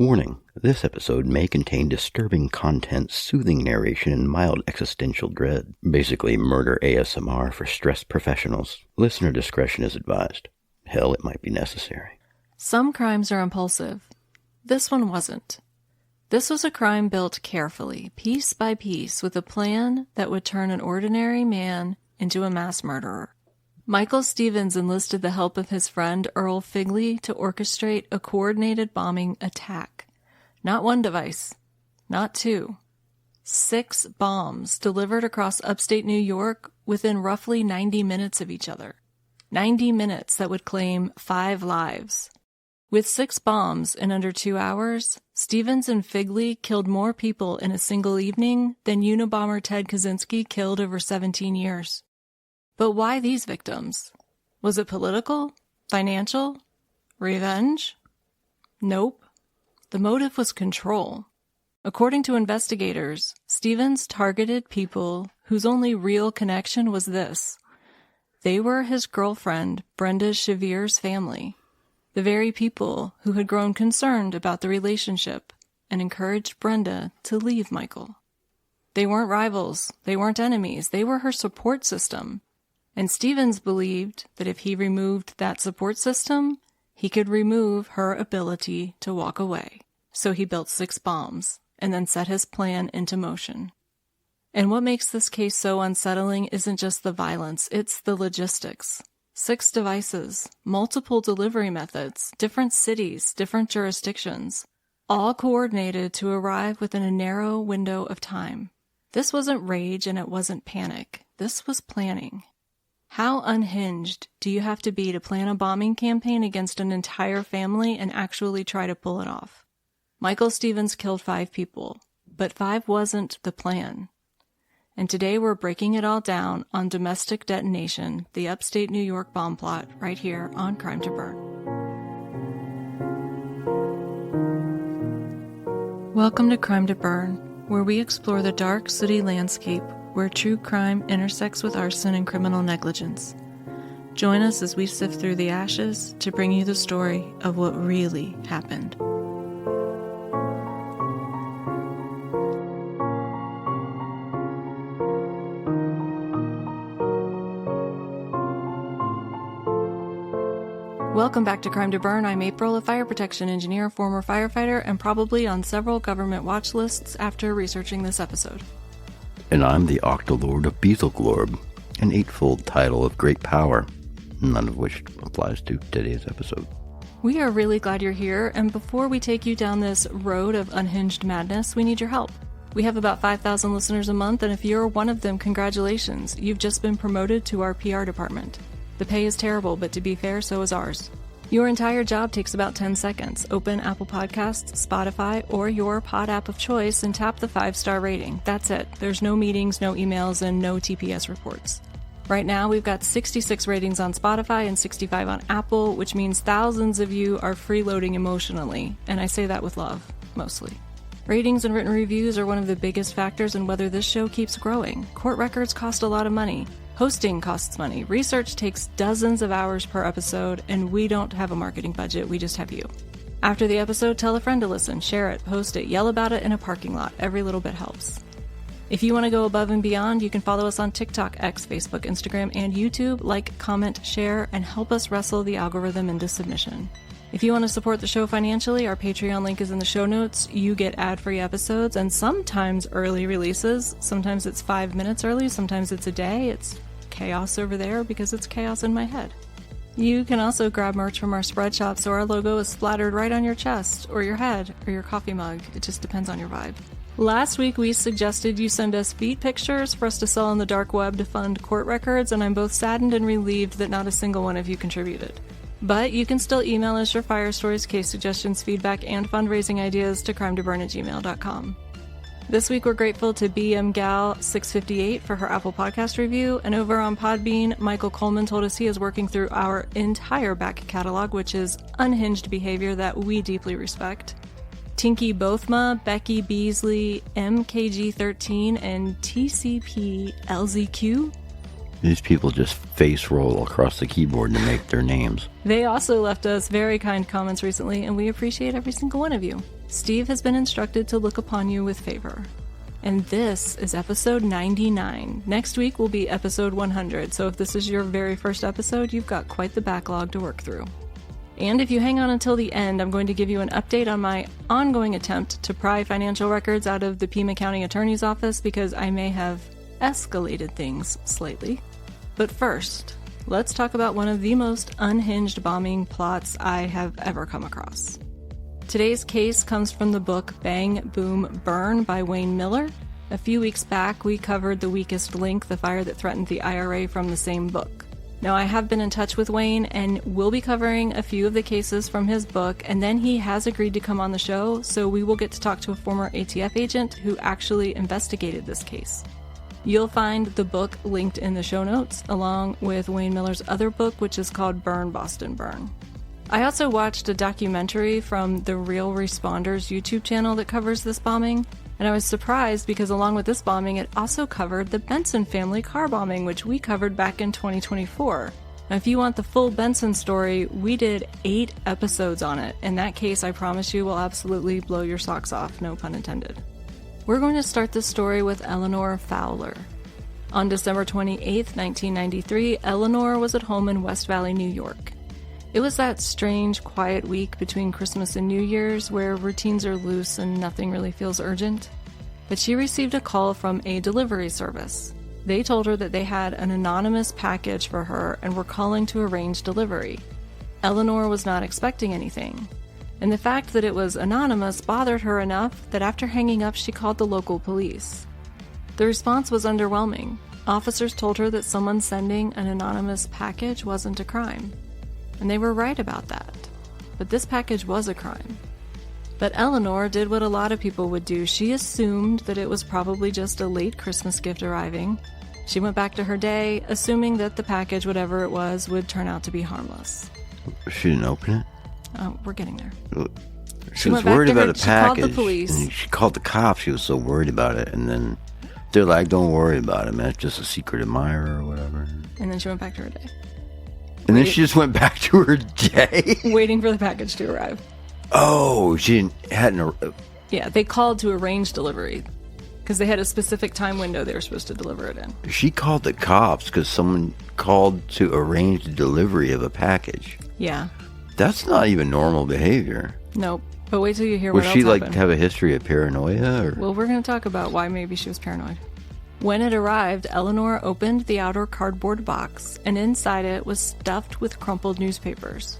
Warning, this episode may contain disturbing content, soothing narration, and mild existential dread. Basically, murder ASMR for stressed professionals. Listener discretion is advised. Hell, it might be necessary. Some crimes are impulsive. This one wasn't. This was a crime built carefully, piece by piece, with a plan that would turn an ordinary man into a mass murderer. Michael Stevens enlisted the help of his friend Earl Figley to orchestrate a coordinated bombing attack. Not one device, not two. 6 bombs delivered across upstate New York within roughly 90 minutes of each other. 90 minutes that would claim 5 lives. With 6 bombs in under 2 hours, Stevens and Figley killed more people in a single evening than Unabomber Ted Kaczynski killed over 17 years. But why these victims? Was it political? Financial? Revenge? Nope. The motive was control. According to investigators, Stevens targeted people whose only real connection was this. They were his girlfriend, Brenda Chevere's family. The very people who had grown concerned about the relationship and encouraged Brenda to leave Michael. They weren't rivals. They weren't enemies. They were her support system. And Stevens believed that if he removed that support system, he could remove her ability to walk away. So he built 6 bombs and then set his plan into motion. And what makes this case so unsettling isn't just the violence, it's the logistics. 6 devices, multiple delivery methods, different cities, different jurisdictions, all coordinated to arrive within a narrow window of time. This wasn't rage and it wasn't panic. This was planning. How unhinged do you have to be to plan a bombing campaign against an entire family and actually try to pull it off? Michael Stevens killed 5 people, but 5 wasn't the plan. And today we're breaking it all down on Domestic Detonation, the upstate New York bomb plot, right here on Crime to Burn. Welcome to Crime to Burn, where we explore the dark city landscape where true crime intersects with arson and criminal negligence. Join us as we sift through the ashes to bring you the story of what really happened. Welcome back to Crime to Burn. I'm April, a fire protection engineer, former firefighter, and probably on several government watch lists after researching this episode. And I'm the Octolord of Beetleglorb, an 8-fold title of great power, none of which applies to today's episode. We are really glad you're here, and before we take you down this road of unhinged madness, we need your help. We have about 5,000 listeners a month, and if you're one of them, congratulations. You've just been promoted to our PR department. The pay is terrible, but to be fair, so is ours. Your entire job takes about 10 seconds. Open Apple Podcasts, Spotify, or your pod app of choice and tap the 5-star rating. That's it. There's no meetings, no emails, and no TPS reports. Right now, we've got 66 ratings on Spotify and 65 on Apple, which means thousands of you are freeloading emotionally, and I say that with love, mostly. Ratings and written reviews are one of the biggest factors in whether this show keeps growing. Court records cost a lot of money. Hosting costs money. Research takes dozens of hours per episode, and we don't have a marketing budget, we just have you. After the episode, tell a friend to listen, share it, post it, yell about it in a parking lot. Every little bit helps. If you want to go above and beyond, you can follow us on TikTok, X, Facebook, Instagram, and YouTube. Like, comment, share, and help us wrestle the algorithm into submission. If you want to support the show financially, our Patreon link is in the show notes. You get ad-free episodes and sometimes early releases. Sometimes it's 5 minutes early, sometimes it's a day. It's chaos over there because it's chaos in my head. You can also grab merch from our spread shop so our logo is splattered right on your chest or your head or your coffee mug. It just depends on your vibe. Last week we suggested you send us feet pictures for us to sell on the dark web to fund court records, and I'm both saddened and relieved that not a single one of you contributed. But you can still email us your fire stories, case suggestions, feedback, and fundraising ideas to crimetoburn@gmail.com. This week we're grateful to BMGal658 for her Apple Podcast review, and over on Podbean, Michael Coleman told us he is working through our entire back catalog, which is unhinged behavior that we deeply respect. Tinky Bothma, Becky Beasley, MKG13, and TCP-LZQ. These people just face roll across the keyboard to make their names. They also left us very kind comments recently, and we appreciate every single one of you. Steve has been instructed to look upon you with favor. And this is episode 99. Next week will be episode 100, so if this is your very first episode, you've got quite the backlog to work through. And if you hang on until the end, I'm going to give you an update on my ongoing attempt to pry financial records out of the Pima County Attorney's Office because I may have escalated things slightly. But first, let's talk about one of the most unhinged bombing plots I have ever come across. Today's case comes from the book Bang, Boom, Burn by Wayne Miller. A few weeks back, we covered The Weakest Link, the fire that threatened the IRA from the same book. Now, I have been in touch with Wayne and will be covering a few of the cases from his book, and then he has agreed to come on the show, so we will get to talk to a former ATF agent who actually investigated this case. You'll find the book linked in the show notes, along with Wayne Miller's other book, which is called Burn, Boston, Burn. I also watched a documentary from the Real Responders YouTube channel that covers this bombing, and I was surprised because along with this bombing, it also covered the Benson family car bombing, which we covered back in 2024. Now, if you want the full Benson story, we did 8 episodes on it, and that case, I promise you, will absolutely blow your socks off, no pun intended. We're going to start this story with Eleanor Fowler. On December 28, 1993, Eleanor was at home in West Valley, New York. It was that strange, quiet week between Christmas and New Year's where routines are loose and nothing really feels urgent. But she received a call from a delivery service. They told her that they had an anonymous package for her and were calling to arrange delivery. Eleanor was not expecting anything, and the fact that it was anonymous bothered her enough that after hanging up she called the local police. The response was underwhelming. Officers told her that someone sending an anonymous package wasn't a crime. And they were right about that. But this package was a crime. But Eleanor did what a lot of people would do. She assumed that it was probably just a late Christmas gift arriving. She went back to her day, assuming that the package, whatever it was, would turn out to be harmless. She didn't open it? Oh, we're getting there. She was worried about a package. She called the police. And she called the cops. She was so worried about it. And then they're like, don't worry about it, man. It's just a secret admirer or whatever. And then she went back to her day. And then she just went back to her day? Waiting for the package to arrive. Oh, she hadn't... Yeah, they called to arrange delivery because they had a specific time window they were supposed to deliver it in. She called the cops because someone called to arrange the delivery of a package. Yeah. That's not even normal behavior. Nope. But wait till you hear what else Was she happened. have a history of paranoia? Or? Well, we're going to talk about why maybe she was paranoid. When it arrived, Eleanor opened the outer cardboard box, and inside it was stuffed with crumpled newspapers.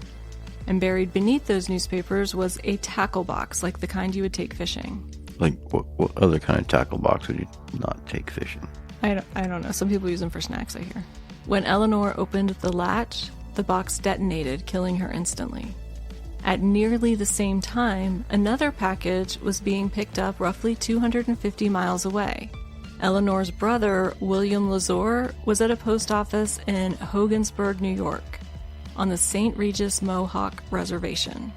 And buried beneath those newspapers was a tackle box, like the kind you would take fishing. Like, what other kind of tackle box would you not take fishing? I don't know. Some people use them for snacks, I hear. When Eleanor opened the latch, the box detonated, killing her instantly. At nearly the same time, another package was being picked up roughly 250 miles away. Eleanor's brother, William Lazor, was at a post office in Hogansburg, New York, on the St. Regis Mohawk Reservation.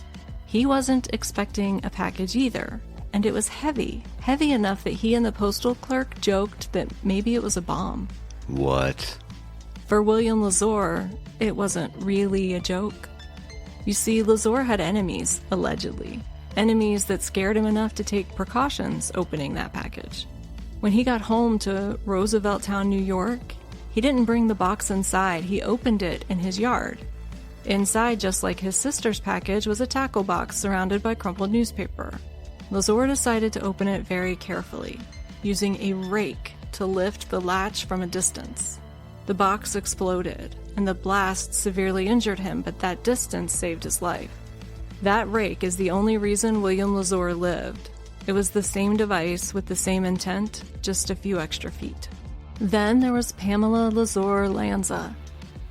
He wasn't expecting a package either, and it was heavy enough that he and the postal clerk joked that maybe it was a bomb. What? For William Lazor, it wasn't really a joke. You see, Lazor had enemies, allegedly. Enemies that scared him enough to take precautions opening that package. When he got home to Roosevelttown, New York, he didn't bring the box inside. He opened it in his yard. Inside, just like his sister's package, was a tackle box surrounded by crumpled newspaper. Lazor decided to open it very carefully, using a rake to lift the latch from a distance. The box exploded, and the blast severely injured him, but that distance saved his life. That rake is the only reason William Lazor lived. It was the same device with the same intent, just a few extra feet. Then there was Pamela Lazor Lanza.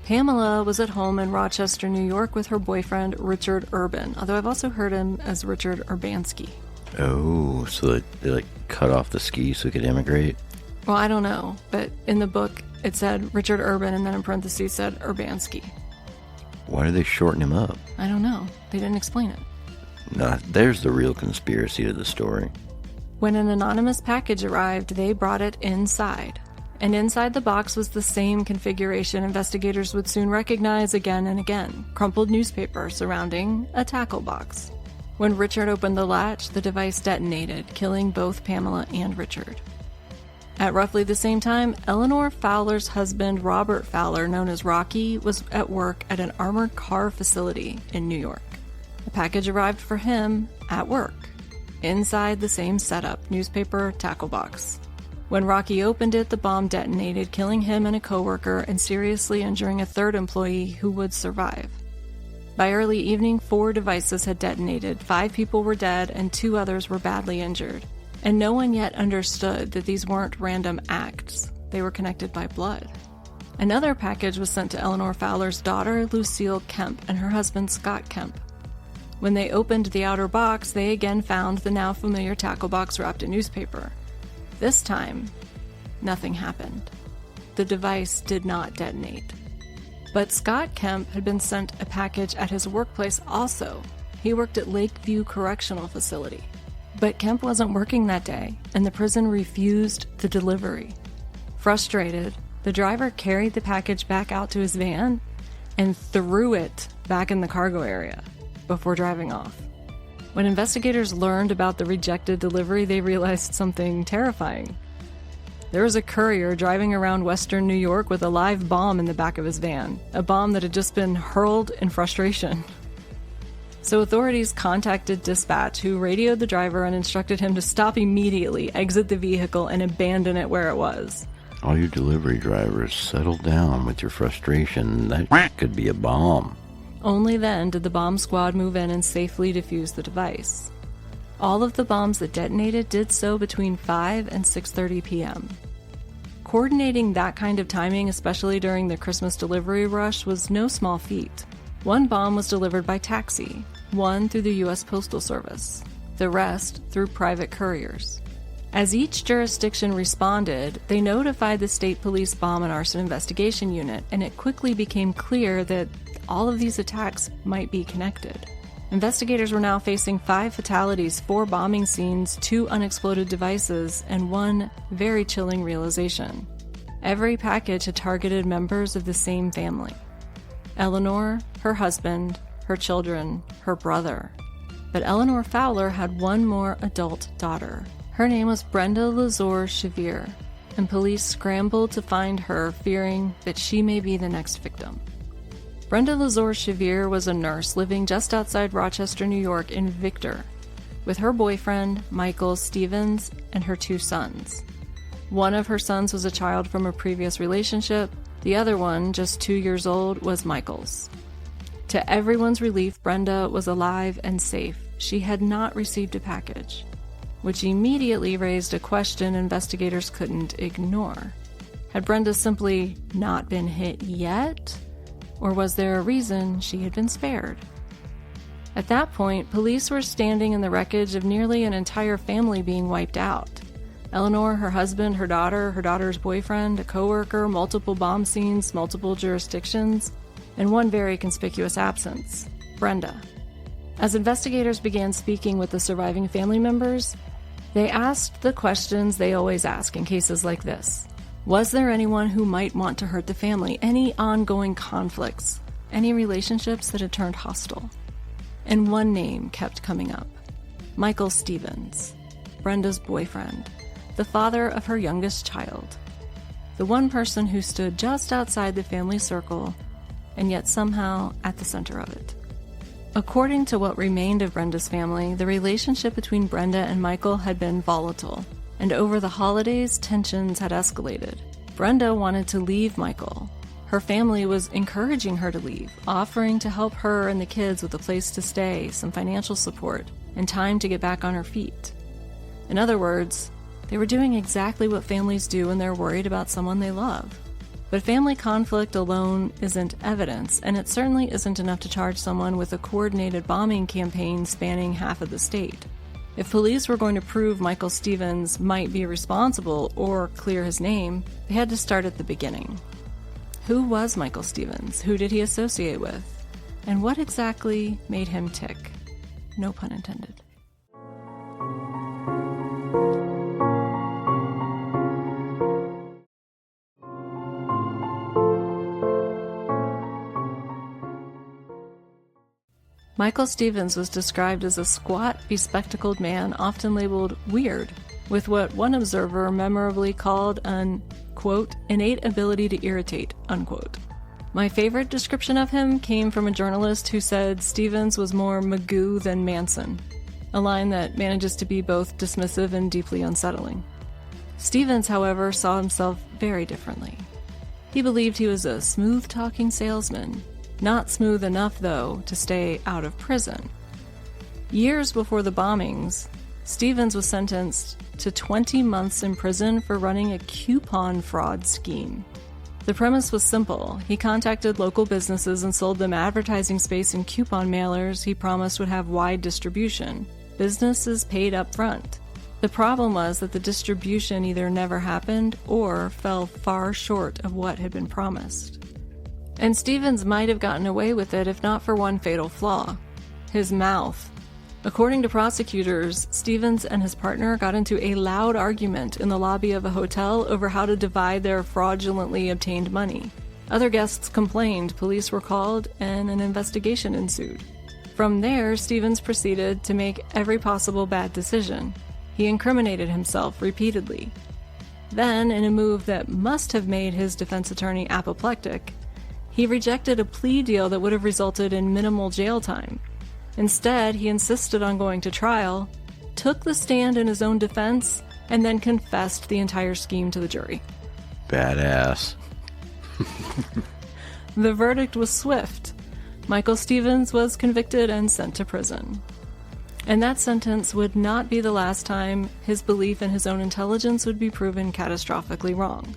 Pamela was at home in Rochester, New York with her boyfriend, Richard Urban, although I've also heard him as Richard Urbanski. Oh, so they cut off the ski so he could immigrate? Well, I don't know, but in the book it said Richard Urban and then in parentheses said Urbanski. Why did they shorten him up? I don't know. They didn't explain it. Nah, there's the real conspiracy to the story. When an anonymous package arrived, they brought it inside. And inside the box was the same configuration investigators would soon recognize again and again. Crumpled newspaper surrounding a tackle box. When Richard opened the latch, the device detonated, killing both Pamela and Richard. At roughly the same time, Eleanor Fowler's husband, Robert Fowler, known as Rocky, was at work at an armored car facility in New York. A package arrived for him at work, inside the same setup, newspaper tackle box. When Rocky opened it, the bomb detonated, killing him and a coworker and seriously injuring a third employee who would survive. By early evening, 4 devices had detonated, 5 people were dead, and 2 others were badly injured. And no one yet understood that these weren't random acts. They were connected by blood. Another package was sent to Eleanor Fowler's daughter, Lucille Kemp, and her husband, Scott Kemp. When they opened the outer box, they again found the now familiar tackle box wrapped in newspaper. This time, nothing happened. The device did not detonate. But Scott Kemp had been sent a package at his workplace also. He worked at Lakeview Correctional Facility. But Kemp wasn't working that day, and the prison refused the delivery. Frustrated, the driver carried the package back out to his van and threw it back in the cargo area before driving off. When investigators learned about the rejected delivery, they realized something terrifying. There was a courier driving around western New York with a live bomb in the back of his van, a bomb that had just been hurled in frustration. So authorities contacted dispatch, who radioed the driver and instructed him to stop immediately, exit the vehicle, and abandon it where it was. All you delivery drivers, settle down with your frustration. That could be a bomb. Only then did the bomb squad move in and safely defuse the device. All of the bombs that detonated did so between 5 and 6:30 p.m. Coordinating that kind of timing, especially during the Christmas delivery rush, was no small feat. One bomb was delivered by taxi, one through the U.S. Postal Service, the rest through private couriers. As each jurisdiction responded, they notified the State Police Bomb and Arson Investigation Unit, and it quickly became clear that all of these attacks might be connected. Investigators were now facing 5 fatalities, 4 bombing scenes, 2 unexploded devices, and one very chilling realization. Every package had targeted members of the same family. Eleanor, her husband, her children, her brother. But Eleanor Fowler had one more adult daughter. Her name was Brenda Lazore Chevier, and police scrambled to find her, fearing that she may be the next victim. Brenda Lazore Chevier was a nurse living just outside Rochester, New York in Victor, with her boyfriend, Michael Stevens, and her 2 sons. One of her sons was a child from a previous relationship. The other one, just 2 years old, was Michael's. To everyone's relief, Brenda was alive and safe. She had not received a package, which immediately raised a question investigators couldn't ignore. Had Brenda simply not been hit yet? Or was there a reason she had been spared? At that point, police were standing in the wreckage of nearly an entire family being wiped out. Eleanor, her husband, her daughter's boyfriend, a coworker, multiple bomb scenes, multiple jurisdictions, and one very conspicuous absence, Brenda. As investigators began speaking with the surviving family members, they asked the questions they always ask in cases like this. Was there anyone who might want to hurt the family? Any ongoing conflicts? Any relationships that had turned hostile? And one name kept coming up. Michael Stevens, Brenda's boyfriend, the father of her youngest child. The one person who stood just outside the family circle, and yet somehow at the center of it. According to what remained of Brenda's family, the relationship between Brenda and Michael had been volatile, and over the holidays, tensions had escalated. Brenda wanted to leave Michael. Her family was encouraging her to leave, offering to help her and the kids with a place to stay, some financial support, and time to get back on her feet. In other words, they were doing exactly what families do when they're worried about someone they love. But family conflict alone isn't evidence, and it certainly isn't enough to charge someone with a coordinated bombing campaign spanning half of the state. If police were going to prove Michael Stevens might be responsible or clear his name, they had to start at the beginning. Who was Michael Stevens? Who did he associate with? And what exactly made him tick? No pun intended. Michael Stevens was described as a squat, bespectacled man, often labeled weird, with what one observer memorably called an, quote, innate ability to irritate, unquote. My favorite description of him came from a journalist who said Stevens was more Magoo than Manson, a line that manages to be both dismissive and deeply unsettling. Stevens, however, saw himself very differently. He believed he was a smooth-talking salesman, not smooth enough, though, to stay out of prison. Years before the bombings, Stevens was sentenced to 20 months in prison for running a coupon fraud scheme. The premise was simple. He contacted local businesses and sold them advertising space and coupon mailers he promised would have wide distribution. Businesses paid up front. The problem was that the distribution either never happened or fell far short of what had been promised. And Stevens might have gotten away with it if not for one fatal flaw: his mouth. According to prosecutors, Stevens and his partner got into a loud argument in the lobby of a hotel over how to divide their fraudulently obtained money. Other guests complained, police were called, and an investigation ensued. From there, Stevens proceeded to make every possible bad decision. He incriminated himself repeatedly. Then, in a move that must have made his defense attorney apoplectic, he rejected a plea deal that would have resulted in minimal jail time. Instead, he insisted on going to trial, took the stand in his own defense, and then confessed the entire scheme to the jury. Badass. The verdict was swift. Michael Stevens was convicted and sent to prison. And that sentence would not be the last time his belief in his own intelligence would be proven catastrophically wrong.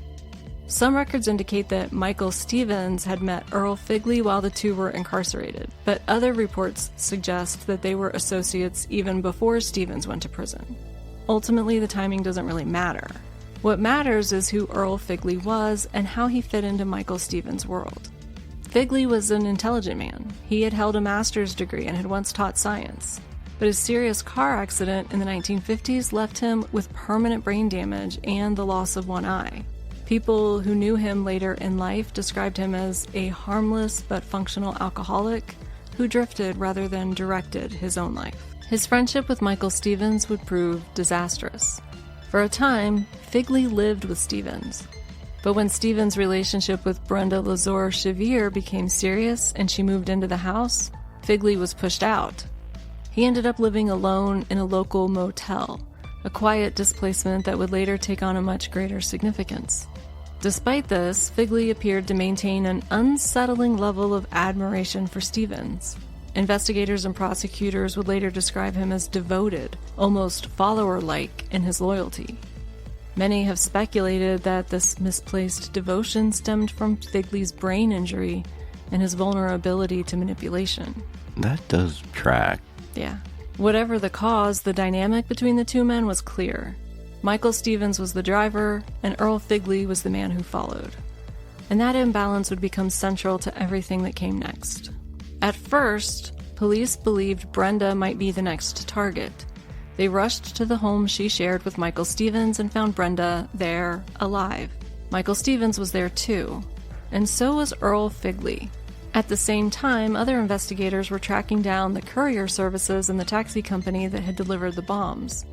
Some records indicate that Michael Stevens had met Earl Figley while the two were incarcerated, but other reports suggest that they were associates even before Stevens went to prison. Ultimately, the timing doesn't really matter. What matters is who Earl Figley was and how he fit into Michael Stevens' world. Figley was an intelligent man. He had held a master's degree and had once taught science. But his serious car accident in the 1950s left him with permanent brain damage and the loss of one eye. People who knew him later in life described him as a harmless but functional alcoholic who drifted rather than directed his own life. His friendship with Michael Stevens would prove disastrous. For a time, Figley lived with Stevens. But when Stevens' relationship with Brenda Lazor-Chevier became serious and she moved into the house, Figley was pushed out. He ended up living alone in a local motel, a quiet displacement that would later take on a much greater significance. Despite this, Figley appeared to maintain an unsettling level of admiration for Stevens. Investigators and prosecutors would later describe him as devoted, almost follower-like in his loyalty. Many have speculated that this misplaced devotion stemmed from Figley's brain injury and his vulnerability to manipulation. That does track. Yeah. Whatever the cause, the dynamic between the two men was clear. Michael Stevens was the driver, and Earl Figley was the man who followed. And that imbalance would become central to everything that came next. At first, police believed Brenda might be the next target. They rushed to the home she shared with Michael Stevens and found Brenda there, alive. Michael Stevens was there too, and so was Earl Figley. At the same time, other investigators were tracking down the courier services and the taxi company that had delivered the bombs.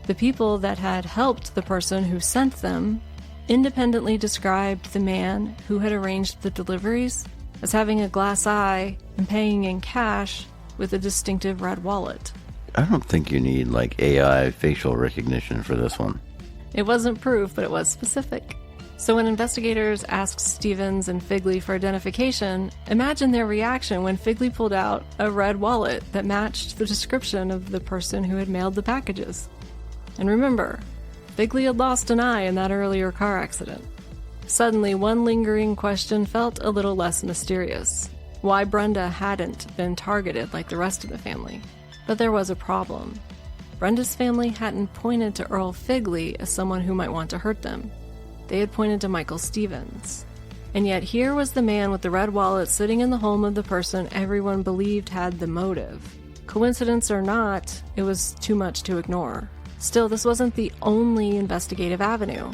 The people that had helped the person who sent them independently described the man who had arranged the deliveries as having a glass eye and paying in cash with a distinctive red wallet. I don't think you need, AI facial recognition for this one. It wasn't proof, but it was specific. So when investigators asked Stevens and Figley for identification, imagine their reaction when Figley pulled out a red wallet that matched the description of the person who had mailed the packages. And remember, Figley had lost an eye in that earlier car accident. Suddenly, one lingering question felt a little less mysterious: why Brenda hadn't been targeted like the rest of the family. But there was a problem. Brenda's family hadn't pointed to Earl Figley as someone who might want to hurt them. They had pointed to Michael Stevens. And yet here was the man with the red wallet sitting in the home of the person everyone believed had the motive. Coincidence or not, it was too much to ignore. Still, this wasn't the only investigative avenue.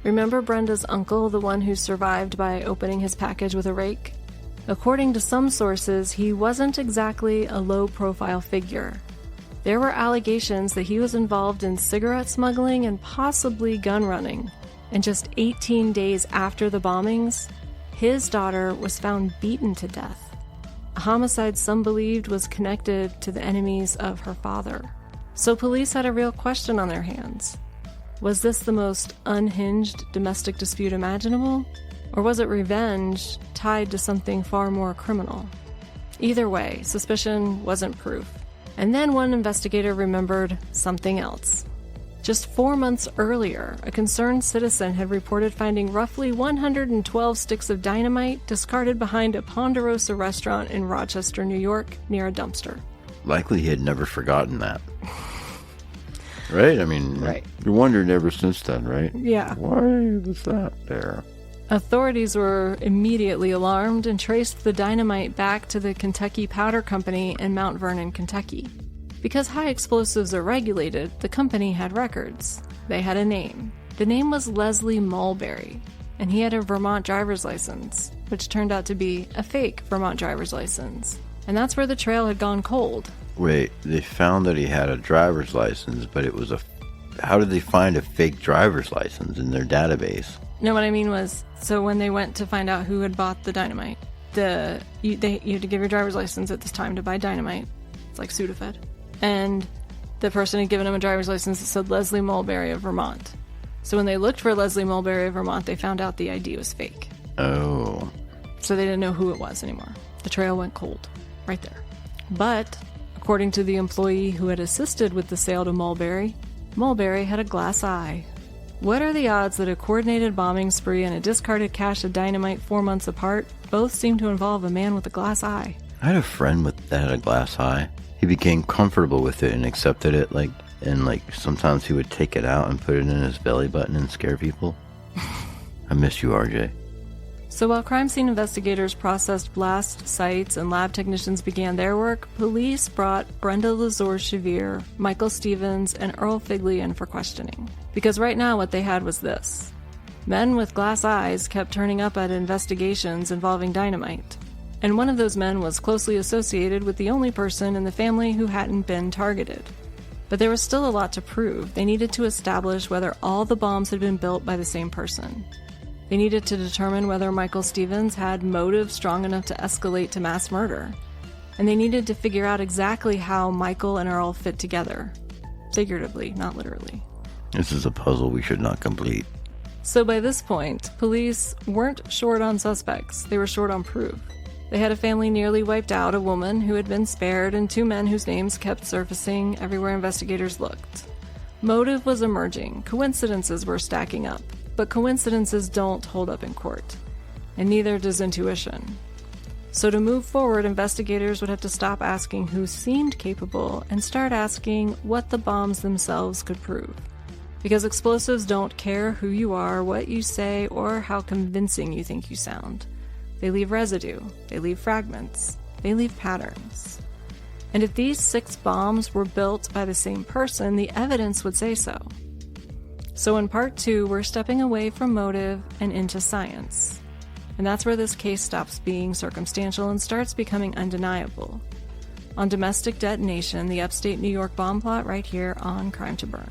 Remember Brenda's uncle, the one who survived by opening his package with a rake? According to some sources, he wasn't exactly a low-profile figure. There were allegations that he was involved in cigarette smuggling and possibly gun running. And just 18 days after the bombings, his daughter was found beaten to death. A homicide some believed was connected to the enemies of her father. So police had a real question on their hands. Was this the most unhinged domestic dispute imaginable? Or was it revenge tied to something far more criminal? Either way, suspicion wasn't proof. And then one investigator remembered something else. Just 4 months earlier, a concerned citizen had reported finding roughly 112 sticks of dynamite discarded behind a Ponderosa restaurant in Rochester, New York, near a dumpster. Likely he had never forgotten that. Right? I mean, right. You wondered ever since then, right? Yeah. Why was that there? Authorities were immediately alarmed and traced the dynamite back to the Kentucky Powder Company in Mount Vernon, Kentucky. Because high explosives are regulated, the company had records. They had a name. The name was Leslie Mulberry, and he had a Vermont driver's license, which turned out to be a fake Vermont driver's license. And that's where the trail had gone cold. Wait, they found that he had a driver's license, but it was a... How did they find a fake driver's license in their database? No, what I mean was, so when they went to find out who had bought the dynamite, you had to give your driver's license at this time to buy dynamite. It's like Sudafed. And the person had given him a driver's license that said Leslie Mulberry of Vermont. So when they looked for Leslie Mulberry of Vermont, they found out the ID was fake. Oh. So they didn't know who it was anymore. The trail went cold. Right there. But, according to the employee who had assisted with the sale to Mulberry, Mulberry had a glass eye. What are the odds that a coordinated bombing spree and a discarded cache of dynamite 4 months apart both seem to involve a man with a glass eye? I had a friend that had a glass eye. He became comfortable with it and accepted it, and sometimes he would take it out and put it in his belly button and scare people. I miss you, RJ. So while crime scene investigators processed blast sites and lab technicians began their work, police brought Brenda Lazor-Shavir, Michael Stevens, and Earl Figley in for questioning. Because right now what they had was this. Men with glass eyes kept turning up at investigations involving dynamite. And one of those men was closely associated with the only person in the family who hadn't been targeted. But there was still a lot to prove. They needed to establish whether all the bombs had been built by the same person. They needed to determine whether Michael Stevens had motive strong enough to escalate to mass murder. And they needed to figure out exactly how Michael and Earl fit together. Figuratively, not literally. This is a puzzle we should not complete. So by this point, police weren't short on suspects. They were short on proof. They had a family nearly wiped out, a woman who had been spared, and 2 men whose names kept surfacing everywhere investigators looked. Motive was emerging. Coincidences were stacking up. But coincidences don't hold up in court. And neither does intuition. So to move forward, investigators would have to stop asking who seemed capable and start asking what the bombs themselves could prove. Because explosives don't care who you are, what you say, or how convincing you think you sound. They leave residue. They leave fragments. They leave patterns. And if these 6 bombs were built by the same person, the evidence would say so. So in part 2, we're stepping away from motive and into science. And that's where this case stops being circumstantial and starts becoming undeniable. On Domestic Detonation, the Upstate New York bomb plot, right here on Crime to Burn.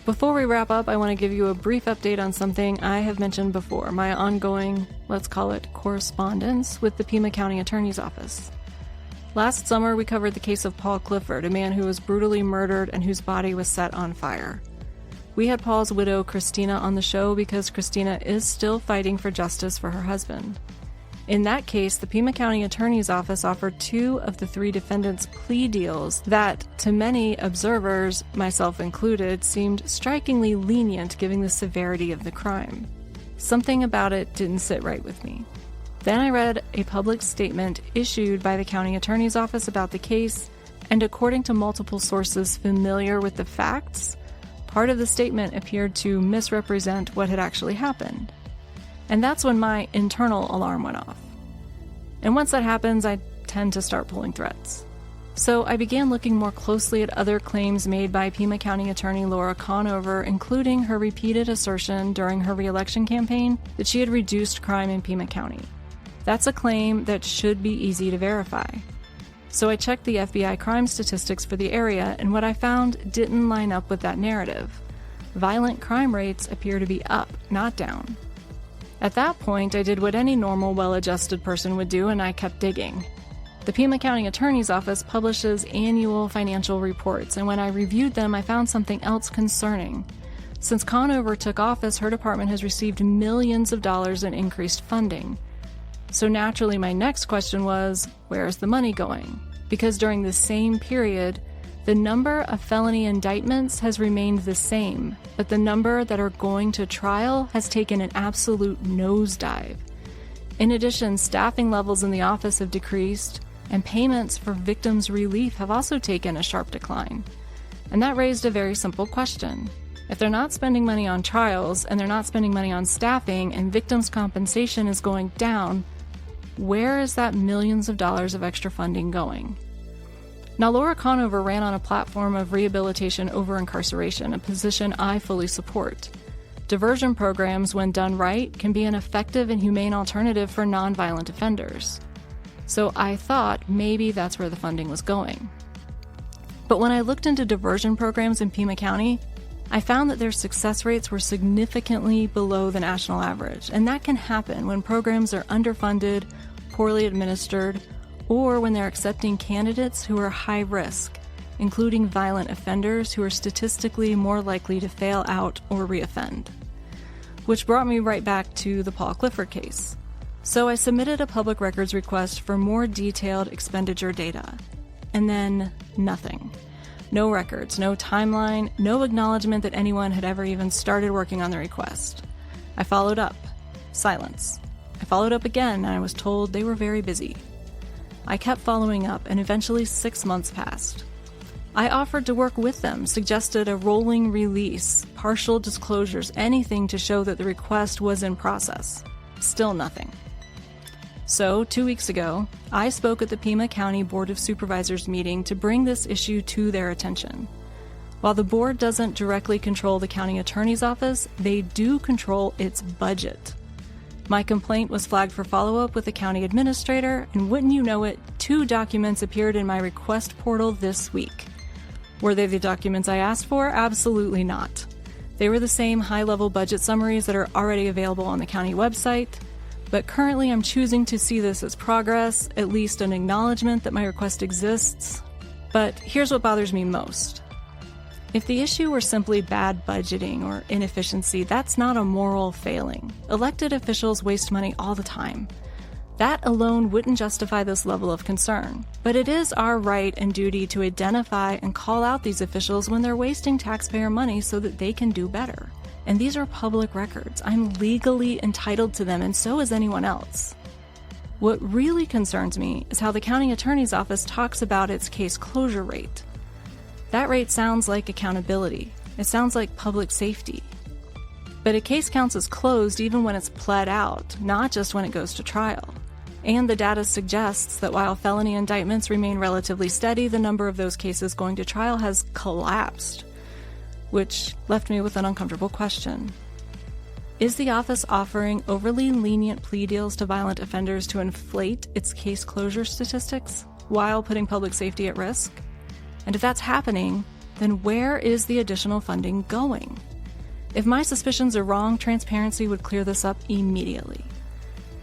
Before we wrap up, I want to give you a brief update on something I have mentioned before, my ongoing, let's call it, correspondence with the Pima County Attorney's Office. Last summer, we covered the case of Paul Clifford, a man who was brutally murdered and whose body was set on fire. We had Paul's widow, Christina, on the show because Christina is still fighting for justice for her husband. In that case, the Pima County Attorney's Office offered 2 of the 3 defendants plea deals that, to many observers, myself included, seemed strikingly lenient given the severity of the crime. Something about it didn't sit right with me. Then I read a public statement issued by the County Attorney's Office about the case, and according to multiple sources familiar with the facts, part of the statement appeared to misrepresent what had actually happened. And that's when my internal alarm went off. And once that happens, I tend to start pulling threads. So I began looking more closely at other claims made by Pima County Attorney Laura Conover, including her repeated assertion during her re-election campaign that she had reduced crime in Pima County. That's a claim that should be easy to verify. So I checked the FBI crime statistics for the area, and what I found didn't line up with that narrative. Violent crime rates appear to be up, not down. At that point, I did what any normal, well-adjusted person would do, and I kept digging. The Pima County Attorney's Office publishes annual financial reports, and when I reviewed them, I found something else concerning. Since Conover took office, her department has received millions of dollars in increased funding. So naturally, my next question was, where's the money going? Because during the same period, the number of felony indictments has remained the same, but the number that are going to trial has taken an absolute nosedive. In addition, staffing levels in the office have decreased, and payments for victims' relief have also taken a sharp decline. And that raised a very simple question. If they're not spending money on trials, and they're not spending money on staffing, and victims' compensation is going down, where is that millions of dollars of extra funding going? Now, Laura Conover ran on a platform of rehabilitation over incarceration, a position I fully support. Diversion programs, when done right, can be an effective and humane alternative for nonviolent offenders. So I thought maybe that's where the funding was going. But when I looked into diversion programs in Pima County, I found that their success rates were significantly below the national average, and that can happen when programs are underfunded, poorly administered, or when they're accepting candidates who are high risk, including violent offenders who are statistically more likely to fail out or reoffend. Which brought me right back to the Paul Clifford case. So I submitted a public records request for more detailed expenditure data, and then nothing. No records, no timeline, no acknowledgement that anyone had ever even started working on the request. I followed up. Silence. I followed up again, and I was told they were very busy. I kept following up, and eventually 6 months passed. I offered to work with them, suggested a rolling release, partial disclosures, anything to show that the request was in process. Still nothing. So, 2 weeks ago, I spoke at the Pima County Board of Supervisors meeting to bring this issue to their attention. While the board doesn't directly control the county attorney's office, they do control its budget. My complaint was flagged for follow-up with the county administrator, and wouldn't you know it, 2 documents appeared in my request portal this week. Were they the documents I asked for? Absolutely not. They were the same high-level budget summaries that are already available on the county website, but currently I'm choosing to see this as progress, at least an acknowledgement that my request exists. But here's what bothers me most. If the issue were simply bad budgeting or inefficiency, that's not a moral failing. Elected officials waste money all the time. That alone wouldn't justify this level of concern. But it is our right and duty to identify and call out these officials when they're wasting taxpayer money so that they can do better. And these are public records. I'm legally entitled to them, and so is anyone else. What really concerns me is how the county attorney's office talks about its case closure rate. That rate sounds like accountability. It sounds like public safety. But a case counts as closed even when it's pled out, not just when it goes to trial. And the data suggests that while felony indictments remain relatively steady, the number of those cases going to trial has collapsed, which left me with an uncomfortable question. Is the office offering overly lenient plea deals to violent offenders to inflate its case closure statistics while putting public safety at risk? And if that's happening, then where is the additional funding going? If my suspicions are wrong, transparency would clear this up immediately.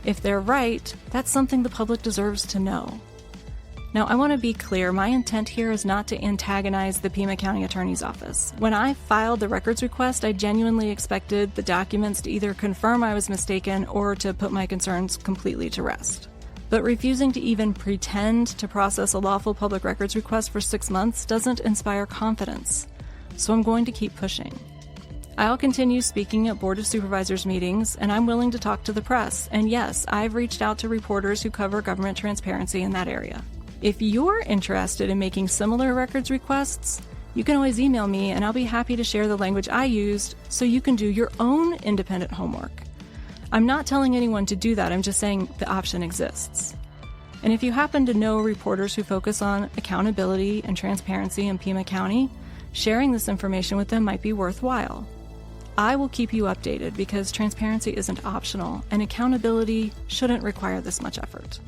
If they're right, that's something the public deserves to know. Now, I want to be clear, my intent here is not to antagonize the Pima County Attorney's Office. When I filed the records request, I genuinely expected the documents to either confirm I was mistaken or to put my concerns completely to rest. But refusing to even pretend to process a lawful public records request for 6 months doesn't inspire confidence. So I'm going to keep pushing. I'll continue speaking at Board of Supervisors meetings, and I'm willing to talk to the press. And yes, I've reached out to reporters who cover government transparency in that area. If you're interested in making similar records requests, you can always email me and I'll be happy to share the language I used so you can do your own independent homework. I'm not telling anyone to do that, I'm just saying the option exists. And if you happen to know reporters who focus on accountability and transparency in Pima County, sharing this information with them might be worthwhile. I will keep you updated because transparency isn't optional and accountability shouldn't require this much effort.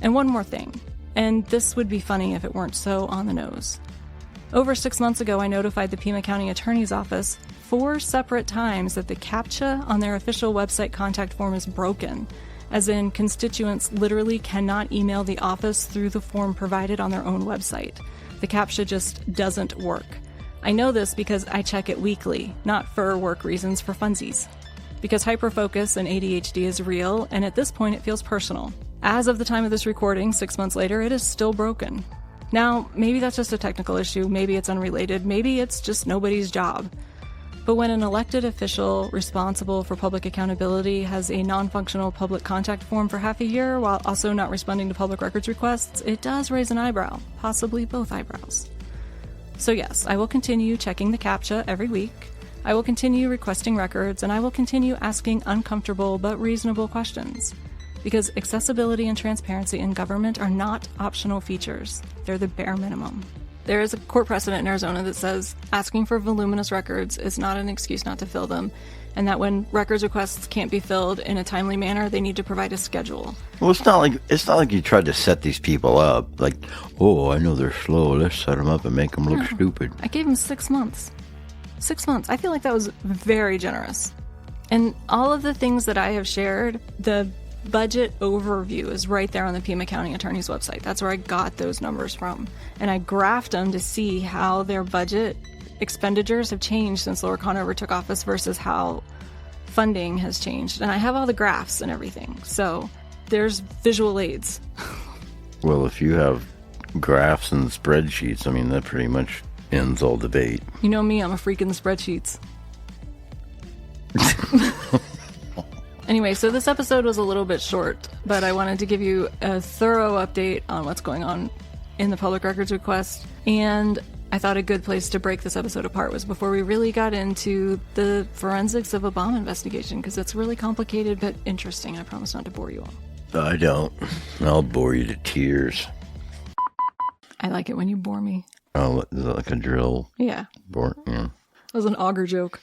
And one more thing, and this would be funny if it weren't so on the nose. Over 6 months ago, I notified the Pima County Attorney's Office 4 separate times that the CAPTCHA on their official website contact form is broken, as in constituents literally cannot email the office through the form provided on their own website. The CAPTCHA just doesn't work. I know this because I check it weekly, not for work reasons, for funsies. Because hyperfocus and ADHD is real, and at this point it feels personal. As of the time of this recording, 6 months later, it is still broken. Now, maybe that's just a technical issue, maybe it's unrelated, maybe it's just nobody's job. But when an elected official responsible for public accountability has a non-functional public contact form for half a year while also not responding to public records requests, it does raise an eyebrow, possibly both eyebrows. So yes, I will continue checking the CAPTCHA every week, I will continue requesting records, and I will continue asking uncomfortable but reasonable questions. Because accessibility and transparency in government are not optional features. They're the bare minimum. There is a court precedent in Arizona that says asking for voluminous records is not an excuse not to fill them, and that when records requests can't be filled in a timely manner, they need to provide a schedule. Well, it's not like you tried to set these people up. Like, oh, I know they're slow. Let's set them up and make them look stupid. I gave them 6 months. 6 months. I feel like that was very generous. And all of the things that I have shared, the budget overview is right there on the Pima County Attorney's website. That's where I got those numbers from. And I graphed them to see how their budget expenditures have changed since Laura Conover took office versus how funding has changed. And I have all the graphs and everything. So there's visual aids. Well, if you have graphs and spreadsheets, I mean, that pretty much ends all debate. You know me, I'm a freak in the spreadsheets. Anyway, so this episode was a little bit short, but I wanted to give you a thorough update on what's going on in the public records request, and I thought a good place to break this episode apart was before we really got into the forensics of a bomb investigation, because it's really complicated but interesting. I promise not to bore you all. I don't. I'll bore you to tears. I like it when you bore me. Oh, is that like a drill? Yeah. Bore? Yeah. That was an auger joke.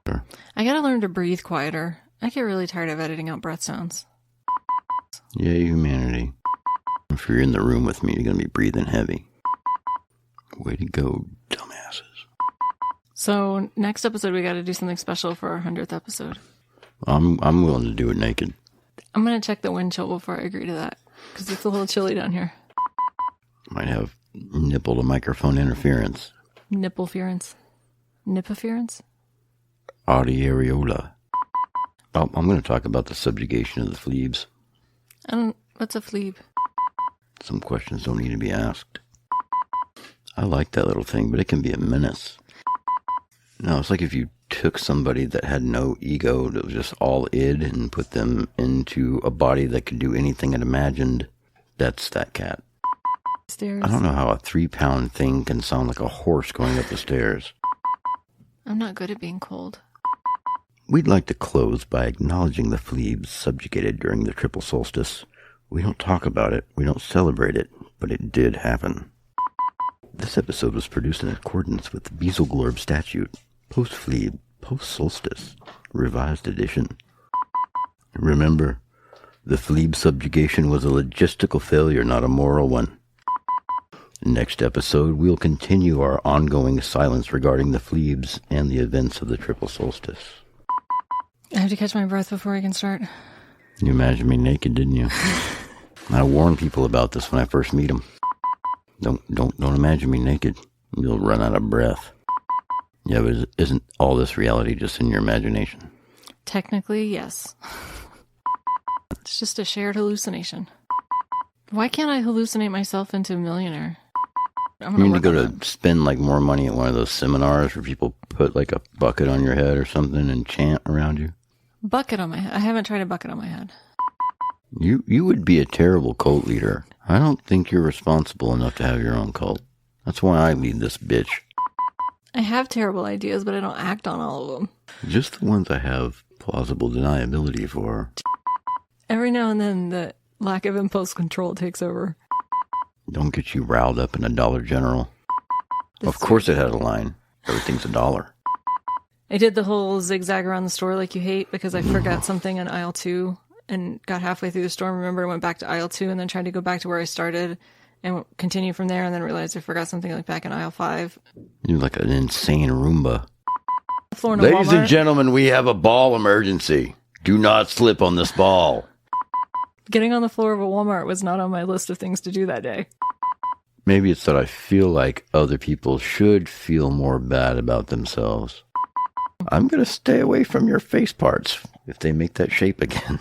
Sure. I gotta learn to breathe quieter. I get really tired of editing out breath sounds. Yay, humanity. If you're in the room with me, you're going to be breathing heavy. Way to go, dumbasses. So, next episode, we got to do something special for our 100th episode. I'm willing to do it naked. I'm going to check the wind chill before I agree to that, because it's a little chilly down here. Might have nipple to microphone interference. Nippleference. Nipperference? Audioreola. Oh, I'm going to talk about the subjugation of the plebes. What's a plebe? Some questions don't need to be asked. I like that little thing, but it can be a menace. No, it's like if you took somebody that had no ego, that was just all id, and put them into a body that could do anything it imagined. That's that cat. Stairs. I don't know how a 3-pound thing can sound like a horse going up the stairs. I'm not good at being cold. We'd like to close by acknowledging the plebes subjugated during the triple solstice. We don't talk about it, we don't celebrate it, but it did happen. This episode was produced in accordance with the Beelzebub statute, post-plebe, post-solstice, revised edition. Remember, the plebe subjugation was a logistical failure, not a moral one. Next episode, we'll continue our ongoing silence regarding the plebes and the events of the triple solstice. I have to catch my breath before I can start. You imagined me naked, didn't you? I warn people about this when I first meet them. Don't imagine me naked. You'll run out of breath. Yeah, but isn't all this reality just in your imagination? Technically, yes. It's just a shared hallucination. Why can't I hallucinate myself into a millionaire? You need to go to spend like more money at one of those seminars where people put like a bucket on your head or something and chant around you. Bucket on my head? I haven't tried a bucket on my head. You would be a terrible cult leader. I don't think you're responsible enough to have your own cult. That's why I lead this bitch. I have terrible ideas, but I don't act on all of them. Just the ones I have plausible deniability for. Every now and then, the lack of impulse control takes over. Don't get you riled up in a Dollar General. Of course it had a line. Everything's $1. I did the whole zigzag around the store like you hate because I forgot something in aisle 2 and got halfway through the store and remembered I went back to aisle 2 and then tried to go back to where I started and continue from there and then realized I forgot something like back in aisle 5. You're like an insane Roomba. Floor in a Ladies Walmart. and gentlemen, we have a ball emergency. Do not slip on this ball. Getting on the floor of a Walmart was not on my list of things to do that day. Maybe it's that I feel like other people should feel more bad about themselves. I'm going to stay away from your face parts if they make that shape again.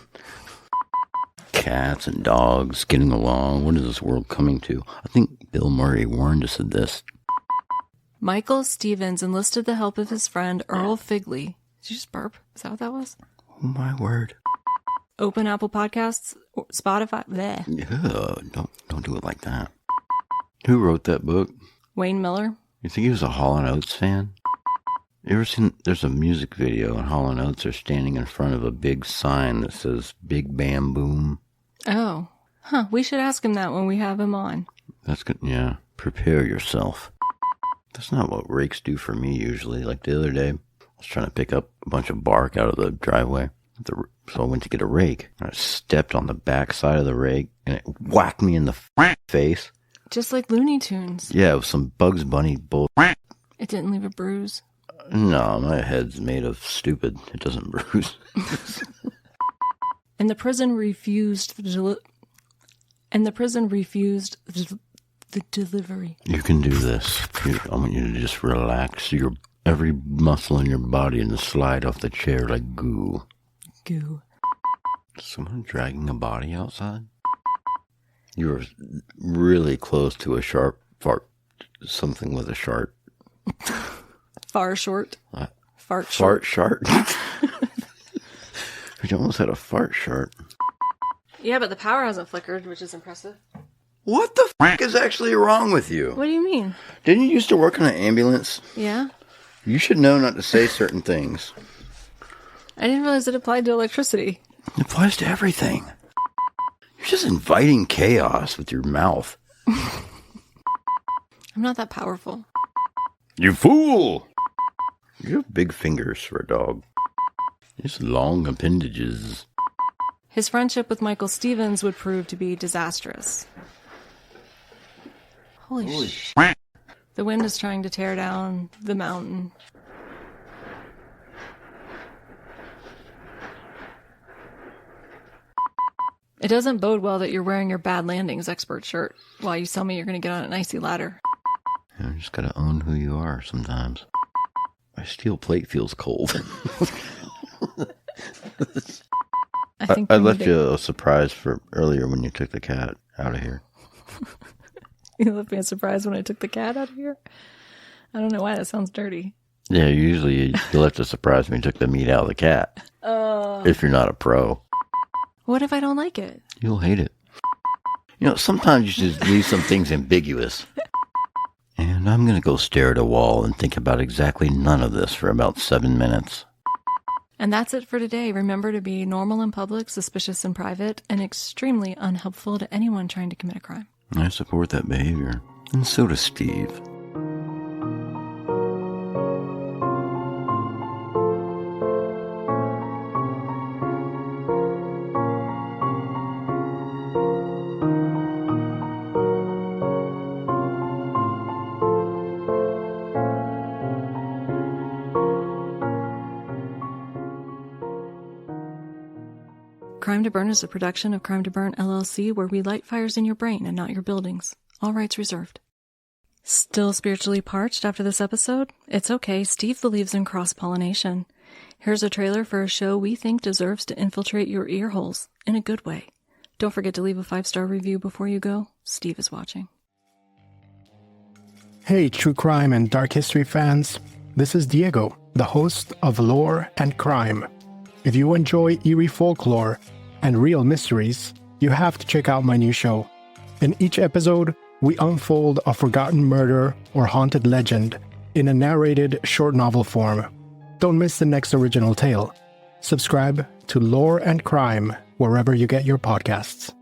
Cats and dogs getting along. What is this world coming to? I think Bill Murray warned us of this. Michael Stevens enlisted the help of his friend Earl Figley. Did you just burp? Is that what that was? Oh, my word. Open Apple Podcasts, Spotify. Bleh. Yeah, don't do it like that. Who wrote that book? Wayne Miller. You think he was a Hall & Oates fan? You ever seen, there's a music video and Hall & Oates are standing in front of a big sign that says Big Bam Boom. Oh. Huh, we should ask him that when we have him on. That's good, yeah. Prepare yourself. That's not what rakes do for me usually. Like the other day, I was trying to pick up a bunch of bark out of the driveway. So I went to get a rake. And I stepped on the back side of the rake and it whacked me in the face. Just like Looney Tunes. Yeah, it was some Bugs Bunny bull. It didn't leave a bruise. No, my head's made of stupid. It doesn't bruise. And the prison refused the delivery. You can do this. I want you to just relax your every muscle in your body and slide off the chair like goo. Goo. Is someone dragging a body outside? You were really close to a sharp fart. Something with a sharp. Far short. Fart short. short. Fart shart. You almost had a fart shart. Yeah, but the power hasn't flickered, which is impressive. What the f*** is actually wrong with you? What do you mean? Didn't you used to work on an ambulance? Yeah. You should know not to say certain things. I didn't realize it applied to electricity. It applies to everything. You're just inviting chaos with your mouth. I'm not that powerful. You fool! You have big fingers for a dog. Just long appendages. His friendship with Michael Stevens would prove to be disastrous. Holy shit. The wind is trying to tear down the mountain. It doesn't bode well that you're wearing your bad landings expert shirt while you tell me you're going to get on an icy ladder. You just gotta own who you are sometimes. My steel plate feels cold. I left you a surprise for earlier when you took the cat out of here. You left me a surprise when I took the cat out of here? I don't know why that sounds dirty. Yeah, usually you left a surprise when you took the meat out of the cat. If you're not a pro. What if I don't like it? You'll hate it. You know, sometimes you should leave some things ambiguous. And I'm going to go stare at a wall and think about exactly none of this for about 7 minutes. And that's it for today. Remember to be normal in public, suspicious in private, and extremely unhelpful to anyone trying to commit a crime. I support that behavior. And so does Steve. Crime to Burn is a production of Crime to Burn, LLC, where we light fires in your brain and not your buildings. All rights reserved. Still spiritually parched after this episode? It's okay, Steve believes in cross-pollination. Here's a trailer for a show we think deserves to infiltrate your ear holes, in a good way. Don't forget to leave a 5-star review before you go. Steve is watching. Hey, true crime and dark history fans. This is Diego, the host of Lore and Crime. If you enjoy eerie folklore and real mysteries, you have to check out my new show. In each episode, we unfold a forgotten murder or haunted legend in a narrated short novel form. Don't miss the next original tale. Subscribe to Lore and Crime wherever you get your podcasts.